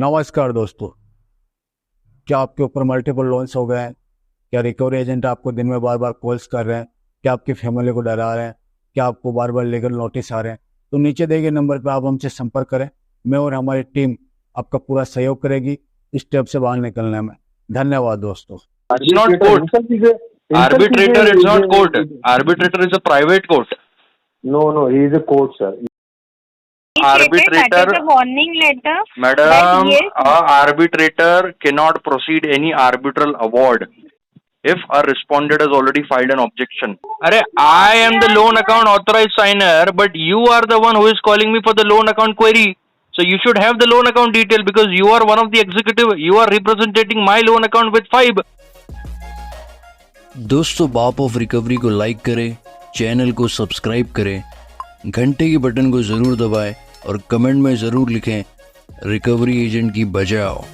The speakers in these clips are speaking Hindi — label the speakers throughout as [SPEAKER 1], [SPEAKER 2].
[SPEAKER 1] नमस्कार दोस्तों। क्या आपके ऊपर मल्टीपल लोन्स हो गए हैं? क्या रिकवरी एजेंट आपको दिन में बार बार कॉल्स कर रहे हैं? क्या आपकी फैमिली को डरा रहे हैं? क्या आपको बार बार लीगल नोटिस आ रहे हैं? तो नीचे दिए गए नंबर पर आप हमसे संपर्क करें। मैं और हमारी टीम आपका पूरा सहयोग करेगी इस स्टेप से बाहर निकलने में। धन्यवाद दोस्तों।
[SPEAKER 2] It's not court. Arbitrator is not court. Arbitrator is a private court.
[SPEAKER 3] No, he is a court, sir.
[SPEAKER 2] Arbitrator,
[SPEAKER 4] that is a warning letter.
[SPEAKER 2] madam,
[SPEAKER 4] That yes,
[SPEAKER 2] a arbitrator cannot proceed any arbitral award if a respondent has already filed an objection. Arey, I am the loan account authorized signer, but you are the one who is calling me for the loan account query. So you should have the loan account detail because you are one of the executive. You are representing my loan account with FIBE.
[SPEAKER 5] दोस्तों, बाप ऑफ रिकवरी को लाइक करें, चैनल को सब्सक्राइब करें, घंटे के बटन को ज़रूर दबाएं और कमेंट में ज़रूर लिखें रिकवरी एजेंट की बजाओ।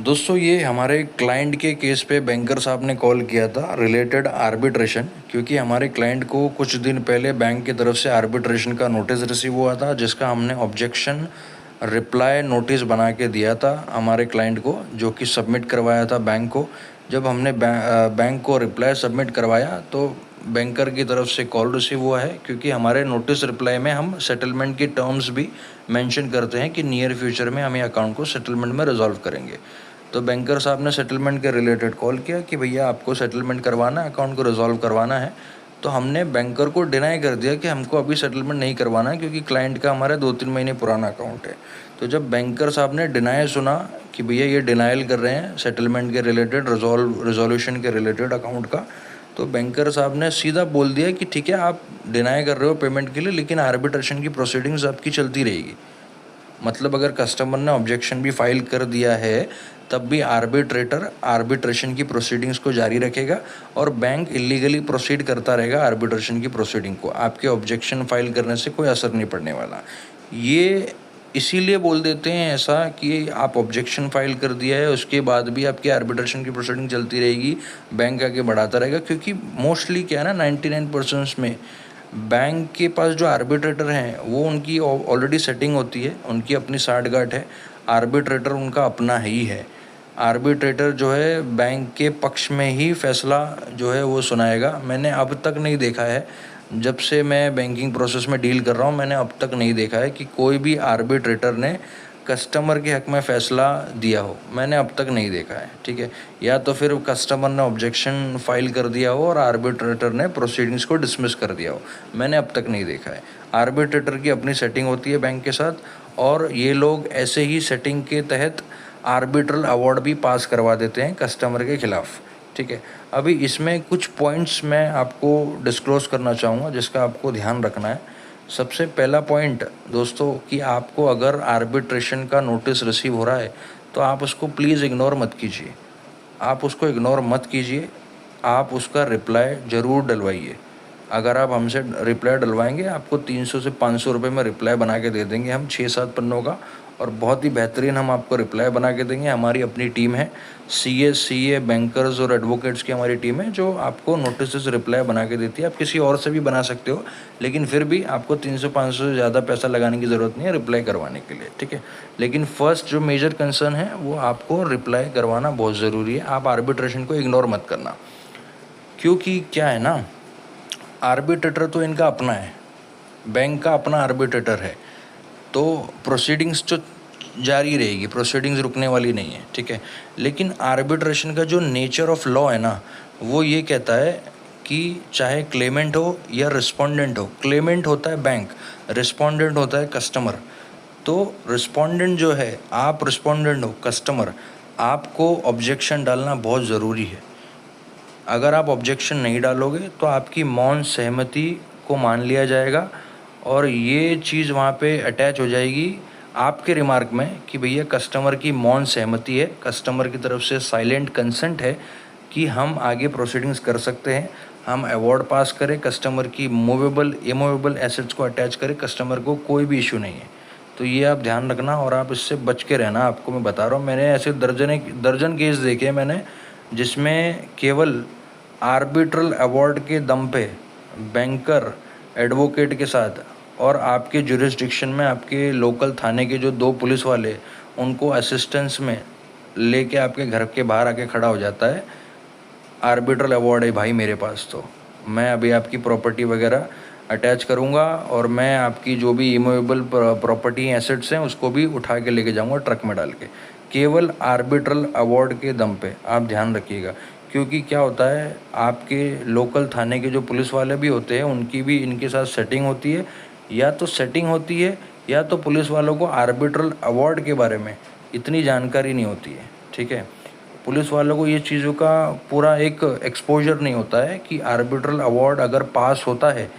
[SPEAKER 5] दोस्तों, ये हमारे क्लाइंट के केस पे बैंकर साहब ने कॉल किया था रिलेटेड आर्बिट्रेशन, क्योंकि हमारे क्लाइंट को कुछ दिन पहले बैंक की तरफ से आर्बिट्रेशन का नोटिस रिसीव हुआ था, जिसका हमने ऑब्जेक्शन रिप्लाई नोटिस बना के दिया था हमारे क्लाइंट को, जो कि सबमिट करवाया था बैंक को। जब हमने बैंक को रिप्लाई सबमिट करवाया तो बैंकर की तरफ से कॉल रिसीव हुआ है, क्योंकि हमारे नोटिस रिप्लाई में हम सेटलमेंट की टर्म्स भी मेंशन करते हैं कि नियर फ्यूचर में हम ये अकाउंट को सेटलमेंट में रिजॉल्व करेंगे। तो बैंकर साहब ने सेटलमेंट के रिलेटेड कॉल किया कि भैया आपको सेटलमेंट करवाना है, अकाउंट को रिजॉल्व करवाना है। तो हमने बैंकर को डिनाई कर दिया कि हमको अभी सेटलमेंट नहीं करवाना है, क्योंकि क्लाइंट का हमारा 2-3 महीने पुराना अकाउंट है। तो जब बैंकर साहब ने डिनाई सुना कि भैया ये डिनाइल कर रहे हैं सेटलमेंट के रिलेटेड, रिजोल्यूशन के रिलेटेड अकाउंट का, तो बैंकर साहब ने सीधा बोल दिया कि ठीक है, आप डिनाई कर रहे हो पेमेंट के लिए, लेकिन आर्बिट्रेशन की प्रोसीडिंग्स आपकी चलती रहेगी। मतलब अगर कस्टमर ने ऑब्जेक्शन भी फाइल कर दिया है तब भी आर्बिट्रेटर आर्बिट्रेशन की प्रोसीडिंग्स को जारी रखेगा और बैंक इलीगली प्रोसीड करता रहेगा आर्बिट्रेशन की प्रोसीडिंग को। आपके ऑब्जेक्शन फाइल करने से कोई असर नहीं पड़ने वाला। ये इसीलिए बोल देते हैं ऐसा कि आप ऑब्जेक्शन फाइल कर दिया है, उसके बाद भी आपकी आर्बिट्रेशन की प्रोसीडिंग चलती रहेगी, बैंक आगे बढ़ाता रहेगा। क्योंकि मोस्टली क्या है ना, 99% में बैंक के पास जो आर्बिट्रेटर हैं वो उनकी ऑलरेडी सेटिंग होती है, उनकी अपनी साठगांठ है। आर्बिट्रेटर उनका अपना ही है। आर्बिट्रेटर जो है बैंक के पक्ष में ही फैसला जो है वो सुनाएगा। मैंने अब तक नहीं देखा है, जब से मैं बैंकिंग प्रोसेस में डील कर रहा हूँ, मैंने अब तक नहीं देखा है कि कोई भी आर्बिट्रेटर ने कस्टमर के हक में फ़ैसला दिया हो। मैंने अब तक नहीं देखा है, ठीक है। या तो फिर कस्टमर ने ऑब्जेक्शन फाइल कर दिया हो और आर्बिट्रेटर ने प्रोसीडिंग्स को डिसमिस कर दिया हो। मैंने अब तक नहीं देखा है। आर्बिट्रेटर की अपनी सेटिंग होती है बैंक के साथ, और ये लोग ऐसे ही सेटिंग के तहत आर्बिट्रल अवार्ड भी पास करवा देते हैं कस्टमर के खिलाफ, ठीक है। अभी इसमें कुछ पॉइंट्स मैं आपको डिस्क्लोज़ करना चाहूँगा जिसका आपको ध्यान रखना है। सबसे पहला पॉइंट दोस्तों, कि आपको अगर आर्बिट्रेशन का नोटिस रिसीव हो रहा है तो आप उसको प्लीज़ इग्नोर मत कीजिए। आप उसको इग्नोर मत कीजिए, आप उसका रिप्लाई ज़रूर डलवाइए। अगर आप हमसे रिप्लाई डलवाएंगे, आपको 300 से 500 रुपये में रिप्लाई बना के दे देंगे हम, 6-7 पन्नों का, और बहुत ही बेहतरीन हम आपको रिप्लाई बना के देंगे। हमारी अपनी टीम है, CA बैंकर्स और एडवोकेट्स की हमारी टीम है जो आपको नोटिस रिप्लाई बना के देती है। आप किसी और से भी बना सकते हो, लेकिन फिर भी आपको 300-500 से ज़्यादा पैसा लगाने की ज़रूरत नहीं है रिप्लाई करवाने के लिए, ठीक है। लेकिन फर्स्ट जो मेजर कंसर्न है वो आपको रिप्लाई करवाना बहुत ज़रूरी है। आप आर्बिट्रेशन को इग्नोर मत करना, क्योंकि क्या है ना, आर्बिट्रेटर तो इनका अपना है, बैंक का अपना आर्बिट्रेटर है, तो प्रोसीडिंग्स तो जारी रहेगी, प्रोसीडिंग्स रुकने वाली नहीं है, ठीक है। लेकिन आर्बिट्रेशन का जो नेचर ऑफ लॉ है ना, वो ये कहता है कि चाहे क्लेमेंट हो या रिस्पोंडेंट हो, क्लेमेंट होता है बैंक, रिस्पोंडेंट होता है कस्टमर। तो रिस्पोंडेंट जो है, आप रिस्पोंडेंट हो, कस्टमर, आपको ऑब्जेक्शन डालना बहुत ज़रूरी है। अगर आप ऑब्जेक्शन नहीं डालोगे तो आपकी मौन सहमति को मान लिया जाएगा और ये चीज़ वहाँ पे अटैच हो जाएगी आपके रिमार्क में कि भैया कस्टमर की मौन सहमति है, कस्टमर की तरफ से साइलेंट कंसेंट है कि हम आगे प्रोसीडिंग्स कर सकते हैं, हम अवार्ड पास करें, कस्टमर की मूवेबल इमूवेबल एसेट्स को अटैच करें, कस्टमर को कोई भी इशू नहीं है। तो ये आप ध्यान रखना और आप इससे बच के रहना। आपको मैं बता रहा हूँ, मैंने ऐसे दर्जन केस देखे मैंने, जिसमें केवल आर्बिट्रल अवार्ड के दम पे बैंकर एडवोकेट के साथ और आपके जुरिस्डिक्शन में आपके लोकल थाने के जो 2 पुलिस वाले उनको असिस्टेंस में लेके आपके घर के बाहर आके खड़ा हो जाता है, आर्बिट्रल अवार्ड है भाई मेरे पास। तो मैं अभी आपकी प्रॉपर्टी वगैरह अटैच करूँगा और मैं आपकी जो भी इमूवेबल प्रॉपर्टी एसेट्स हैं उसको भी उठा के लेके जाऊँगा ट्रक में डाल के, केवल आर्बिट्रल अवार्ड के दम पे। आप ध्यान रखिएगा, क्योंकि क्या होता है आपके लोकल थाने के जो पुलिस वाले भी होते हैं उनकी भी इनके साथ सेटिंग होती है, या तो सेटिंग होती है या तो पुलिस वालों को आर्बिट्रल अवार्ड के बारे में इतनी जानकारी नहीं होती है। ठीक है, पुलिस वालों को ये चीज़ों का पूरा एक एक्सपोजर नहीं होता है कि आर्बिट्रल अवार्ड अगर पास होता है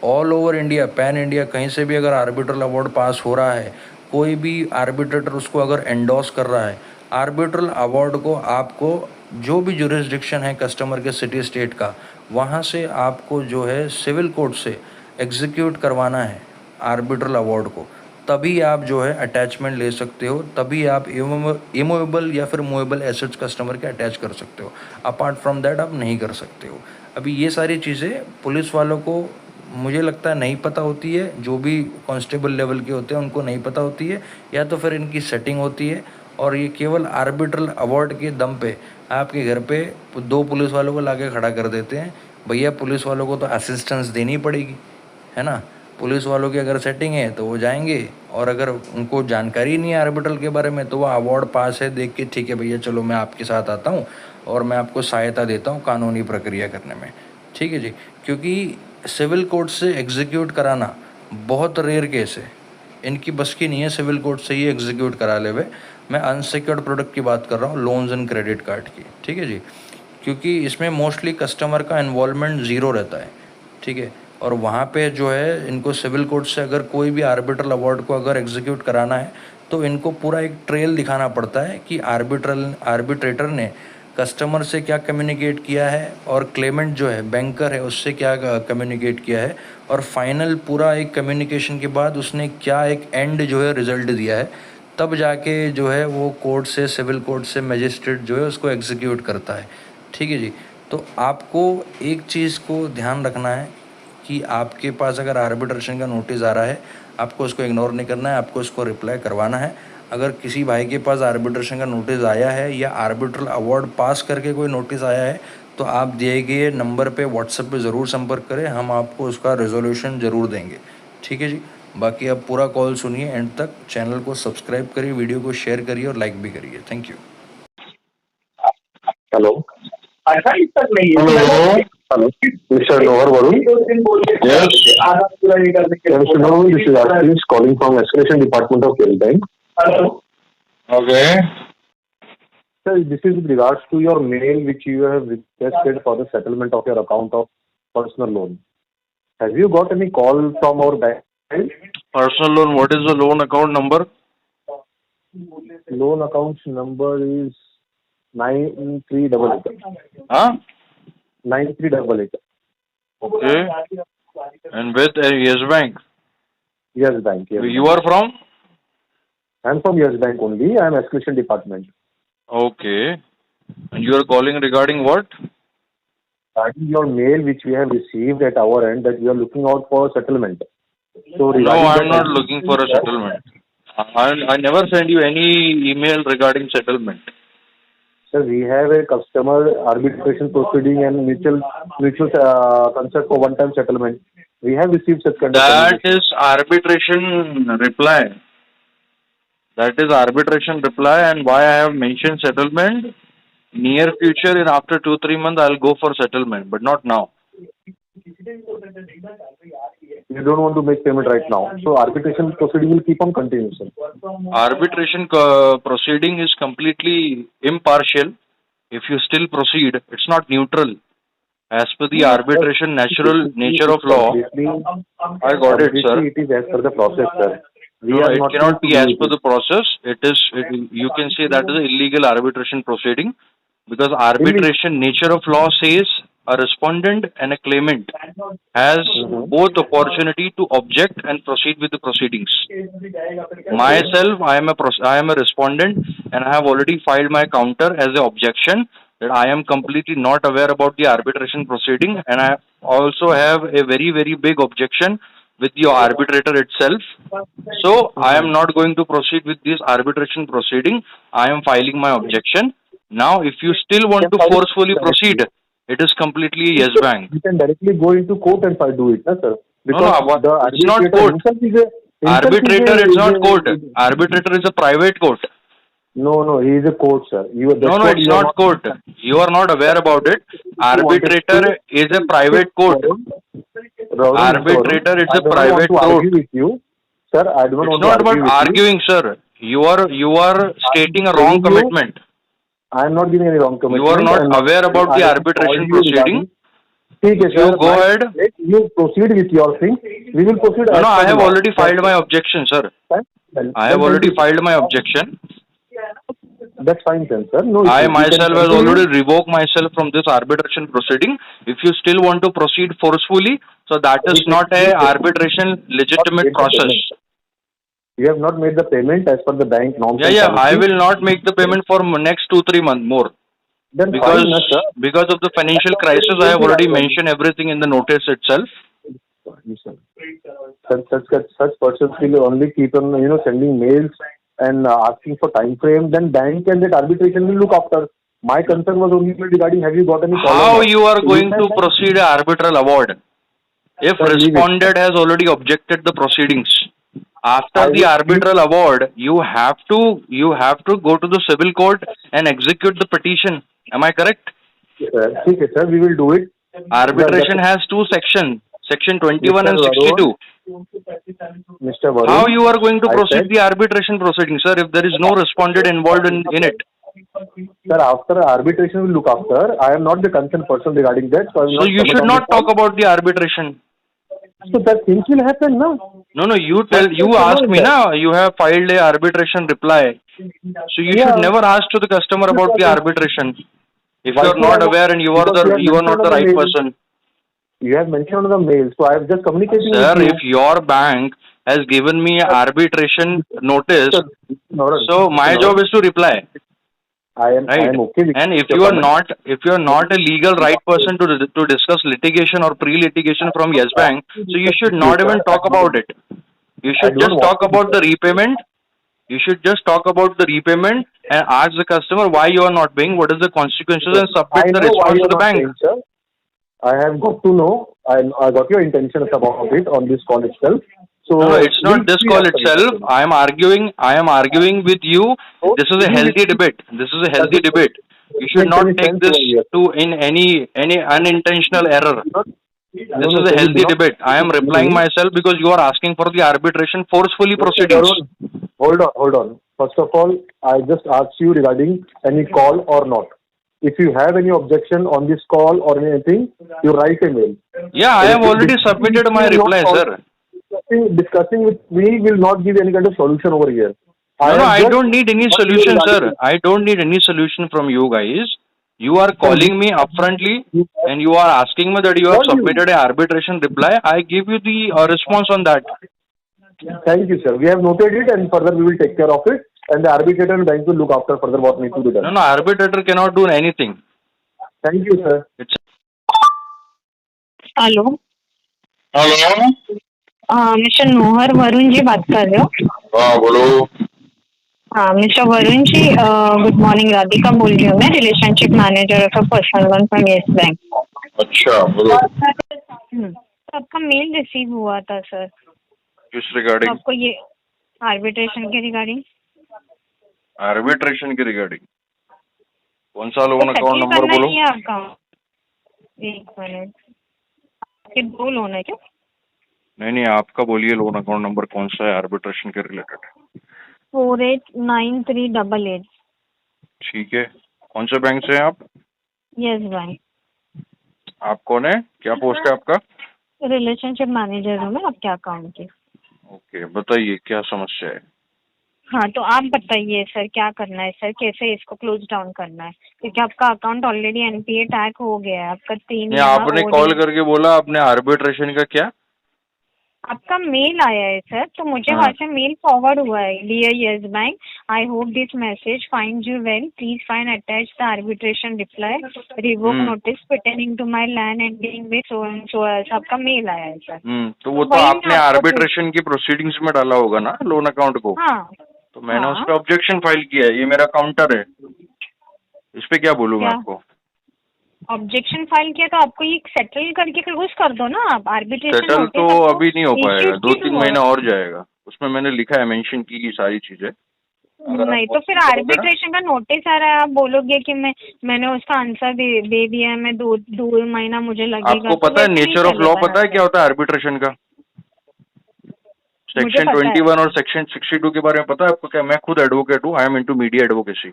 [SPEAKER 5] all over India, pan India, कहीं से भी अगर आर्बिट्रल अवार्ड पास हो रहा है, कोई भी आर्बिट्रेटर उसको अगर एंडोर्स कर रहा है, आर्बिट्रल अवार्ड को आपको जो भी जुरिस्डिक्शन है कस्टमर के सिटी स्टेट का, वहाँ से आपको जो है सिविल कोर्ट से एग्जीक्यूट करवाना है आर्बिट्रल अवार्ड को, तभी आप जो है अटैचमेंट ले सकते हो, तभी आप इमूवेबल या फिर मूवेबल एसेट्स कस्टमर के अटैच कर सकते हो। अपार्ट फ्रॉम दैट आप नहीं कर सकते हो। अभी ये सारी चीज़ें पुलिस वालों को मुझे लगता है नहीं पता होती है, जो भी कांस्टेबल लेवल के होते हैं उनको नहीं पता होती है, या तो फिर इनकी सेटिंग होती है और ये केवल आर्बिट्रल अवार्ड के दम पे आपके घर पे 2 पुलिस वालों को लाके खड़ा कर देते हैं। भैया पुलिस वालों को तो असिस्टेंस देनी पड़ेगी, है ना। पुलिस वालों की अगर सेटिंग है तो वो जाएंगे, और अगर उनको जानकारी नहीं है आर्बिट्रल के बारे में तो वो अवार्ड पास है देख के ठीक है भैया चलो मैं आपके साथ आता हूँ और मैं आपको सहायता देता हूँ कानूनी प्रक्रिया करने में। ठीक है जी, क्योंकि सिविल कोर्ट से एग्जीक्यूट कराना बहुत रेयर केस है, इनकी बस की नहीं है सिविल कोर्ट से ही एग्जीक्यूट करा ले हुए। मैं अनसिक्योर्ड प्रोडक्ट की बात कर रहा हूँ, लोन्स एंड क्रेडिट कार्ड की। ठीक है जी, क्योंकि इसमें मोस्टली कस्टमर का इन्वॉल्वमेंट ज़ीरो रहता है। ठीक है, और वहाँ पे जो है इनको सिविल कोर्ट से अगर कोई भी आर्बिट्रल अवार्ड को अगर एग्जीक्यूट कराना है तो इनको पूरा एक ट्रेल दिखाना पड़ता है कि आर्बिट्रेटर ने कस्टमर से क्या कम्युनिकेट किया है और क्लेमेंट जो है बैंकर है उससे क्या कम्युनिकेट किया है, और फाइनल पूरा एक कम्युनिकेशन के बाद उसने क्या एक एंड जो है रिजल्ट दिया है, तब जाके जो है वो कोर्ट से सिविल कोर्ट से मजिस्ट्रेट जो है उसको एग्जीक्यूट करता है। ठीक है जी, तो आपको एक चीज़ को ध्यान रखना है कि आपके पास अगर आर्बिट्रेशन का नोटिस आ रहा है आपको उसको इग्नोर नहीं करना है, आपको उसको रिप्लाई करवाना है। अगर किसी भाई के पास आर्बिट्रेशन का नोटिस आया है या आर्बिट्रल अवार्ड पास करके कोई नोटिस आया है तो आप दिए गए नंबर पे व्हाट्सएप पे ज़रूर संपर्क करें, हम आपको उसका रेजोल्यूशन ज़रूर देंगे। ठीक है जी, बाकी आप पूरा कॉल सुनिए एंड तक, चैनल को सब्सक्राइब करिए, वीडियो को शेयर करिए और लाइक भी करिए। Thank you.
[SPEAKER 3] Hello hello hello mister Lohar Varun yes mister Varun this is Ashish calling from escalation department of Kerala Bank.
[SPEAKER 2] Okay.
[SPEAKER 3] Sir, this is with regards to your mail which you have requested for the settlement of your account of personal loan. Have you got any call from our bank?
[SPEAKER 2] Personal loan, what is the loan account number?
[SPEAKER 3] Loan account number is 9388.
[SPEAKER 2] Huh?
[SPEAKER 3] 9388.
[SPEAKER 2] Okay. And with Yes Bank?
[SPEAKER 3] Yes Bank. Yes.
[SPEAKER 2] You are from?
[SPEAKER 3] I am from Yes Bank only. I am escalation department.
[SPEAKER 2] Okay. And you are calling regarding what?
[SPEAKER 3] Regarding your mail which we have received at our end that we are looking out for settlement. So
[SPEAKER 2] No,
[SPEAKER 3] regarding
[SPEAKER 2] I
[SPEAKER 3] that,
[SPEAKER 2] am not looking for a settlement. I never send you any email regarding settlement.
[SPEAKER 3] Sir, we have a customer arbitration proceeding and mutual consent for one-time settlement. We have received such kind of
[SPEAKER 2] That
[SPEAKER 3] communication.
[SPEAKER 2] is arbitration reply. That is arbitration reply, and why I have mentioned settlement. Near future, in after 2-3 months, I'll go for settlement, but not now.
[SPEAKER 3] You don't want to make payment right now. So arbitration proceeding will keep on continuing, sir.
[SPEAKER 2] Arbitration proceeding is completely impartial. If you still proceed, it's not neutral. As per the arbitration natural nature of law, I got it, sir.
[SPEAKER 3] It is as per the process, sir.
[SPEAKER 2] No, it cannot be as per the process. You can say that is an illegal arbitration proceeding, because arbitration nature of law says a respondent and a claimant has both opportunity to object and proceed with the proceedings. Myself, I am a respondent, and I have already filed my counter as an objection that I am completely not aware about the arbitration proceeding, and I also have a very, very big objection with your arbitrator itself. So I am not going to proceed with this arbitration proceeding. I am filing my objection. Now, if you still want to forcefully proceed, it is completely Yes Bank.
[SPEAKER 3] You can directly go into court and do it, sir. Because
[SPEAKER 2] No,
[SPEAKER 3] the
[SPEAKER 2] it's not
[SPEAKER 3] arbitrator
[SPEAKER 2] court.
[SPEAKER 3] himself is a
[SPEAKER 2] Arbitrator is not court. Arbitrator is a private court.
[SPEAKER 3] No, he is a court, sir.
[SPEAKER 2] No, it's not court. You are not aware about it. Arbitrator is a private court. Arbitrator is a private court.
[SPEAKER 3] With you, sir. I do not
[SPEAKER 2] It's
[SPEAKER 3] want
[SPEAKER 2] not
[SPEAKER 3] to argue
[SPEAKER 2] about
[SPEAKER 3] with
[SPEAKER 2] arguing, sir. You are stating a wrong commitment.
[SPEAKER 3] I am not giving any wrong commitment.
[SPEAKER 2] You are not aware about the arbitration proceeding.
[SPEAKER 3] ठीक है,
[SPEAKER 2] You go ahead.
[SPEAKER 3] You proceed with your thing. We will proceed.
[SPEAKER 2] No, I have already filed my objection, sir. I have already filed my objection.
[SPEAKER 3] That's fine then, sir. No,
[SPEAKER 2] I myself has already revoked myself from this arbitration proceeding. If you still want to proceed forcefully, so that is not a arbitration legitimate process.
[SPEAKER 3] You have not made the payment as per the bank norms.
[SPEAKER 2] Yeah. I will not make the payment for next 2-3 months more.
[SPEAKER 3] Then
[SPEAKER 2] Because of the financial crisis, I have already mentioned everything in the notice itself.
[SPEAKER 3] Such persons will only keep on sending mails and asking for time frame. Then bank and that arbitration will look after. My concern was only regarding have you got any call?
[SPEAKER 2] How you are going to proceed a arbitral award if respondent has already objected the proceedings? After the arbitral award, you have to go to the civil court and execute the petition. Am I correct?
[SPEAKER 3] Okay, sir. We will do it.
[SPEAKER 2] Arbitration has 2 sections, section 21 and 62.
[SPEAKER 3] Mr. Varun,
[SPEAKER 2] how you are going to proceed the arbitration proceeding, sir, if there is no respondent involved in it?
[SPEAKER 3] Sir, after arbitration will look after. I am not the concerned person regarding that. So
[SPEAKER 2] you should not talk about the arbitration.
[SPEAKER 3] So that things will happen, no?
[SPEAKER 2] No, you asked me, na, you have filed a arbitration reply. So you should never ask to the customer about the arbitration. If you are not aware and you are not the right person.
[SPEAKER 3] You have mentioned on the mail, so I have just communicated
[SPEAKER 2] Sir,
[SPEAKER 3] with you.
[SPEAKER 2] if your bank has given me arbitration notice, so my job is to reply.
[SPEAKER 3] I am okay with
[SPEAKER 2] and if you are not a legal right person to discuss litigation or pre-litigation from Yes Bank, so you should not even talk about it. You should just talk about the repayment. You should just talk about the repayment and ask the customer why you are not paying, what is the consequences, and submit the response to the bank.
[SPEAKER 3] Sir. I have got to know. I got your intentions about it on this call itself. So
[SPEAKER 2] no, it's not this call itself. I am arguing with you. This is a healthy debate. You should not take this to in any unintentional error. This is a healthy debate. I am replying myself because you are asking for the arbitration forcefully proceedings.
[SPEAKER 3] Hold on. First of all, I just asked you regarding any call or not. If you have any objection on this call or anything, you write a mail.
[SPEAKER 2] Yeah, I have already submitted my reply, sir.
[SPEAKER 3] Discussing with me will not give any kind of solution over here.
[SPEAKER 2] No, I don't need any solution, sir. I don't need any solution from you guys. You are calling me upfrontly and you are asking me that you have submitted an arbitration reply. I give you the response on that.
[SPEAKER 3] Thank you, sir. We have noted it and further we will take care of it. And the arbitrator and bank will look after further what needs to be done.
[SPEAKER 2] No, arbitrator cannot do anything.
[SPEAKER 3] Thank you, sir.
[SPEAKER 4] Hello
[SPEAKER 6] hello
[SPEAKER 4] mister Nohar Varun ji बात कर रहे हो?
[SPEAKER 6] हाँ बोलो।
[SPEAKER 4] हाँ mister Varun ji, good morning, Radhika बोल रही हूँ मैं, relationship manager of personal loan from Yes bank.
[SPEAKER 6] अच्छा बोलो।
[SPEAKER 4] तो आपका मेल रिसीव हुआ था सर।
[SPEAKER 2] किस रिगार्डिंग?
[SPEAKER 4] आपको ये आर्बिट्रेशन के रिगार्डिंग।
[SPEAKER 2] आर्बिट्रेशन के रिगार्डिंग कौन सा लोन अकाउंट नंबर बोलो?
[SPEAKER 4] एक मिनट, आपके 2 लोन है क्या?
[SPEAKER 2] नहीं, आपका बोलिए लोन अकाउंट नंबर कौन सा है आर्बिट्रेशन के रिलेटेड?
[SPEAKER 4] 489388।
[SPEAKER 2] ठीक है, कौन से बैंक से हैं आप?
[SPEAKER 4] Yes bank.
[SPEAKER 2] आप कौन है, क्या पोस्ट है आपका?
[SPEAKER 4] रिलेशनशिप मैनेजर हूँ मैं आपके अकाउंट की।
[SPEAKER 2] ओके, बताइए क्या समस्या है?
[SPEAKER 4] हाँ तो आप बताइए सर, क्या करना है सर, कैसे इसको क्लोज डाउन करना है, क्योंकि आपका अकाउंट ऑलरेडी एनपीए टैग हो गया है आपका 3।
[SPEAKER 2] आपने कॉल करके बोला आपने आर्बिट्रेशन का क्या?
[SPEAKER 4] आपका मेल आया है सर, तो मुझे
[SPEAKER 2] हाँ।
[SPEAKER 4] वहाँ से मेल फॉरवर्ड हुआ है। Dear Yes Bank, I hope this message find you well, please find attach the arbitration reply, revoke notice pertaining to my land ending with so and so. आपका मेल आया है सर।
[SPEAKER 2] तो वो तो
[SPEAKER 4] वही मैं
[SPEAKER 2] आपने
[SPEAKER 4] आपको
[SPEAKER 2] आर्बिट्रेशन की प्रोसीडिंग्स में डाला होगा ना लोन अकाउंट को,
[SPEAKER 4] हाँ
[SPEAKER 2] तो मैंने उस
[SPEAKER 4] हाँ,
[SPEAKER 2] पर ऑब्जेक्शन फाइल किया है। ये मेरा काउंटर है, इस पे क्या बोलूँ मैं
[SPEAKER 4] क्या
[SPEAKER 2] आपको?
[SPEAKER 4] ऑब्जेक्शन फाइल किया तो आपको ये सेटल करके क्लोज कर दो ना आप। आर्बिट्रेशन
[SPEAKER 2] सेटल तो
[SPEAKER 4] नोटिस आपको
[SPEAKER 2] अभी नहीं हो पाएगा,
[SPEAKER 4] इश्यूड
[SPEAKER 2] 2-3 महीना और जाएगा। उसमें मैंने लिखा है, मेंशन की ये सारी चीजें। अगर आप
[SPEAKER 4] नहीं तो फिर
[SPEAKER 2] करोगे ना,
[SPEAKER 4] आर्बिट्रेशन का नोटिस आ रहा है, आप बोलोगे कि मैंने उसका आंसर दे दिया है, मैं दो महीना मुझे लगेगा।
[SPEAKER 2] आपको
[SPEAKER 4] तो
[SPEAKER 2] पता है
[SPEAKER 4] वैसे नहीं
[SPEAKER 2] नेचर ऑफ लॉ,
[SPEAKER 4] चलेगा
[SPEAKER 2] पता है
[SPEAKER 4] ना
[SPEAKER 2] क्या
[SPEAKER 4] सर।
[SPEAKER 2] होता है आर्बिट्रेशन का?
[SPEAKER 4] मुझे
[SPEAKER 2] सेक्शन
[SPEAKER 4] पता है।
[SPEAKER 2] 21 और सेक्शन 62 के बारे में पता है आपको? क्या, मैं खुद एडवोकेट हूँ, I am into media advocacy.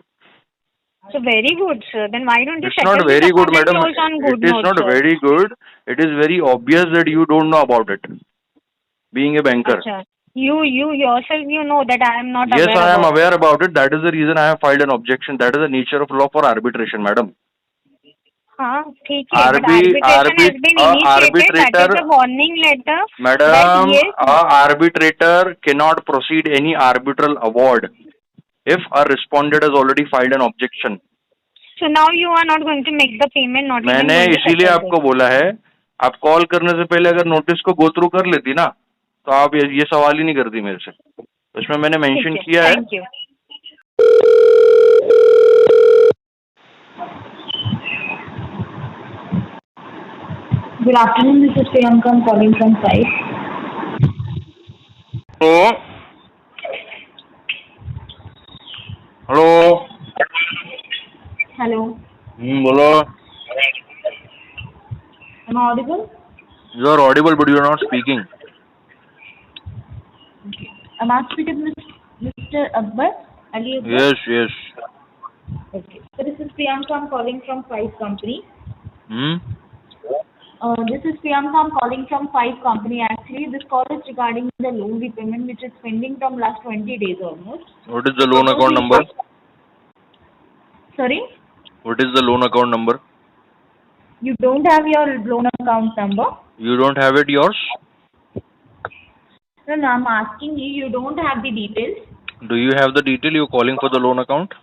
[SPEAKER 4] So very good, sir. Then why don't you
[SPEAKER 2] It's
[SPEAKER 4] settle
[SPEAKER 2] not
[SPEAKER 4] this
[SPEAKER 2] very good,
[SPEAKER 4] account and
[SPEAKER 2] madam.
[SPEAKER 4] close on good
[SPEAKER 2] It is
[SPEAKER 4] notes,
[SPEAKER 2] not
[SPEAKER 4] sir?
[SPEAKER 2] very good. It is very obvious that you don't know about it. Being a banker.
[SPEAKER 4] अच्छा, you yourself know that I am not
[SPEAKER 2] Yes,
[SPEAKER 4] aware
[SPEAKER 2] I am
[SPEAKER 4] about
[SPEAKER 2] aware about it. That is the reason I have filed an objection. That is the nature of law for arbitration, madam.
[SPEAKER 4] हाँ ठीक है, but arbitration has been initiated. That is a warning letter.
[SPEAKER 2] Madam,
[SPEAKER 4] That yes.
[SPEAKER 2] a arbitrator cannot proceed any arbitral award if a respondent has already filed an objection.
[SPEAKER 4] So now you are not going to make the payment, not even
[SPEAKER 2] मैंने
[SPEAKER 4] going to
[SPEAKER 2] इसीलिए
[SPEAKER 4] settle
[SPEAKER 2] आपको
[SPEAKER 4] this.
[SPEAKER 2] बोला है, आप कॉल करने से पहले अगर नोटिस को गो थ्रू कर लेती ना, तो आप ये सवाल ही नहीं करती मेरे से। उसमें मैंने मेंशन किया है।
[SPEAKER 4] Thank you.
[SPEAKER 7] Good afternoon, this is Priyanka. I'm calling from site.
[SPEAKER 2] तो हेलो,
[SPEAKER 7] Hello,
[SPEAKER 2] बोलो।
[SPEAKER 7] am I audible?
[SPEAKER 2] You are audible but you are not speaking.
[SPEAKER 7] Am I speaking with Mr. Akbar? Ali Akbar?
[SPEAKER 2] Yes yes.
[SPEAKER 7] Okay. So this is Priyanka. I'm calling from Five Company. This is Priyanka. I'm calling from Five Company. Actually, this call is regarding the loan repayment which is pending from last 20 days almost.
[SPEAKER 2] What is the loan account number?
[SPEAKER 7] Sorry?
[SPEAKER 2] What is the loan account number?
[SPEAKER 7] You don't have your loan account number?
[SPEAKER 2] You don't have it yours?
[SPEAKER 7] No, I'm asking you. You don't have the details?
[SPEAKER 2] Do you have the detail? You're calling for the loan account?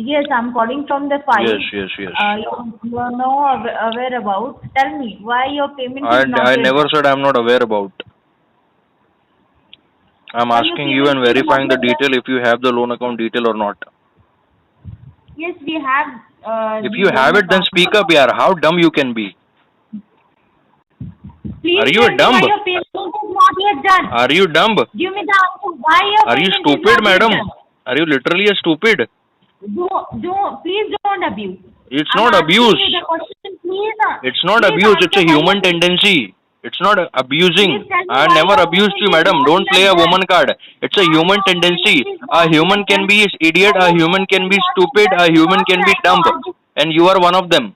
[SPEAKER 7] Yes, I'm calling from the Five.
[SPEAKER 2] Yes.
[SPEAKER 7] You are not aware about. Tell me why your payment is not.
[SPEAKER 2] I never said I'm not aware about. I'm asking you and verifying the detail if you have the loan account detail or not.
[SPEAKER 7] Yes, we have.
[SPEAKER 2] If you have it, then speak up, yaar. How dumb you can be?
[SPEAKER 7] Please
[SPEAKER 2] Are you
[SPEAKER 7] tell me
[SPEAKER 2] dumb?
[SPEAKER 7] why your payment is not yet done?
[SPEAKER 2] Are you dumb?
[SPEAKER 7] Give me the answer. Why your
[SPEAKER 2] Are you
[SPEAKER 7] payment is
[SPEAKER 2] stupid,
[SPEAKER 7] not
[SPEAKER 2] madam?
[SPEAKER 7] yet done?
[SPEAKER 2] Are you literally a stupid?
[SPEAKER 7] Please don't abuse.
[SPEAKER 2] It's
[SPEAKER 7] I'm
[SPEAKER 2] not
[SPEAKER 7] asking
[SPEAKER 2] abuse.
[SPEAKER 7] you the question, please.
[SPEAKER 2] It's not
[SPEAKER 7] Please
[SPEAKER 2] abuse. It's a
[SPEAKER 7] answer why
[SPEAKER 2] human
[SPEAKER 7] your-
[SPEAKER 2] tendency. It's not abusing.
[SPEAKER 7] Please tell me
[SPEAKER 2] I
[SPEAKER 7] why
[SPEAKER 2] never
[SPEAKER 7] your
[SPEAKER 2] abused you,
[SPEAKER 7] payment is
[SPEAKER 2] madam.
[SPEAKER 7] not
[SPEAKER 2] Don't play
[SPEAKER 7] yet
[SPEAKER 2] a
[SPEAKER 7] done.
[SPEAKER 2] woman card. It's a
[SPEAKER 7] Why
[SPEAKER 2] human
[SPEAKER 7] your
[SPEAKER 2] tendency.
[SPEAKER 7] payment is
[SPEAKER 2] A
[SPEAKER 7] not
[SPEAKER 2] human
[SPEAKER 7] yet
[SPEAKER 2] can
[SPEAKER 7] done?
[SPEAKER 2] be idiot, a human can be stupid, a human can be dumb, and you are one of them.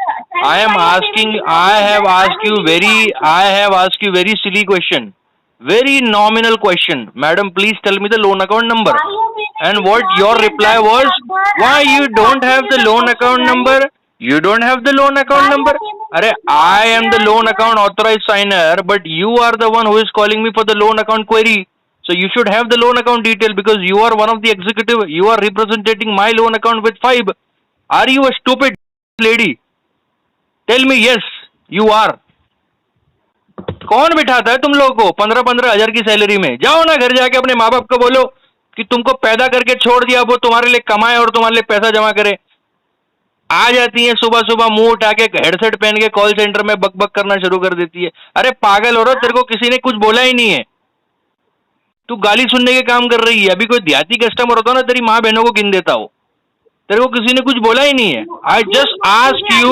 [SPEAKER 7] Tell me
[SPEAKER 2] I am
[SPEAKER 7] why your
[SPEAKER 2] asking,
[SPEAKER 7] payment is not
[SPEAKER 2] I
[SPEAKER 7] yet
[SPEAKER 2] have
[SPEAKER 7] done. I
[SPEAKER 2] asked
[SPEAKER 7] will
[SPEAKER 2] you
[SPEAKER 7] give the answer.
[SPEAKER 2] I have asked you very silly question. Very nominal question. Madam, please tell me the loan account number.
[SPEAKER 7] Why your payment
[SPEAKER 2] And
[SPEAKER 7] is
[SPEAKER 2] what
[SPEAKER 7] not
[SPEAKER 2] your
[SPEAKER 7] yet
[SPEAKER 2] reply
[SPEAKER 7] done,
[SPEAKER 2] was,
[SPEAKER 7] Akbar?
[SPEAKER 2] why
[SPEAKER 7] I'm
[SPEAKER 2] you
[SPEAKER 7] also
[SPEAKER 2] don't
[SPEAKER 7] asking
[SPEAKER 2] have
[SPEAKER 7] you
[SPEAKER 2] the
[SPEAKER 7] the
[SPEAKER 2] loan
[SPEAKER 7] question,
[SPEAKER 2] account
[SPEAKER 7] why
[SPEAKER 2] number? You don't have the loan account
[SPEAKER 7] Why your
[SPEAKER 2] number?
[SPEAKER 7] payment
[SPEAKER 2] Arey,
[SPEAKER 7] is not
[SPEAKER 2] I am the
[SPEAKER 7] yet
[SPEAKER 2] loan
[SPEAKER 7] done?
[SPEAKER 2] account authorized signer, but you are the one who is calling me for the loan account query. So you should have the loan account detail because you are one of the executive. You are representing my loan account with Five. Are you a stupid lady? Tell me yes, you are. कौन बिठाता है तुम लोगों को 15-15 हजार की सैलरी में? जाओ ना घर जाके अपने माँ बाप को बोलो कि तुमको पैदा करके छोड़ दिया, वो तुम्हारे लिए कमाए और तुम्हारे लिए पैसा जमा करे। आ जाती है सुबह सुबह मुंह उठा के हेडसेट पहन के कॉल सेंटर में बक बक करना शुरू कर देती है। अरे पागल औरत, तेरे को किसी ने कुछ बोला ही नहीं है, तू गाली सुनने के काम कर रही है। अभी कोई देहाती कस्टमर होता ना, तेरी माँ बहनों को गिन देता हो। तेरे को किसी ने कुछ बोला ही नहीं है। आई जस्ट आस्क यू,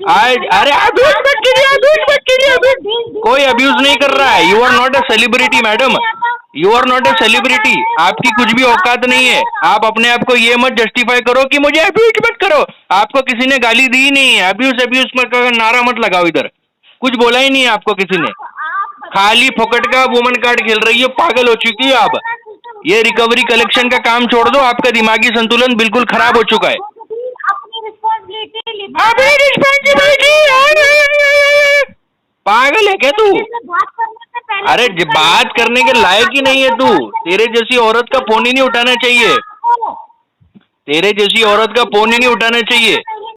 [SPEAKER 2] अरे अब्यूज मत कीजिए। कोई अब्यूज नहीं कर रहा है। You are not a celebrity madam, you are not a celebrity. आपकी कुछ भी औकात नहीं है। आप अपने आप को ये मत जस्टिफाई करो कि मुझे अब्यूज मत करो। आपको किसी ने गाली दी ही नहीं है। अब्यूज मत करो, नारा मत लगाओ। इधर कुछ बोला ही नहीं है आपको किसी ने। खाली फोकट का वुमन कार्ड खेल रही हो, पागल हो चुकी है आप। ये रिकवरी कलेक्शन का काम छोड़ दो, आपका दिमागी संतुलन बिल्कुल खराब हो चुका है।
[SPEAKER 7] अपनी रिस्पॉन्सिबिलिटी
[SPEAKER 2] पागल है क्या तू?
[SPEAKER 7] बात करने से पहले
[SPEAKER 2] अरे बात करने के लायक ही नहीं है तू। तेरे जैसी औरत का फोन ही नहीं उठाना चाहिए। तेरे जैसी औरत का फोन ही नहीं उठाना चाहिए।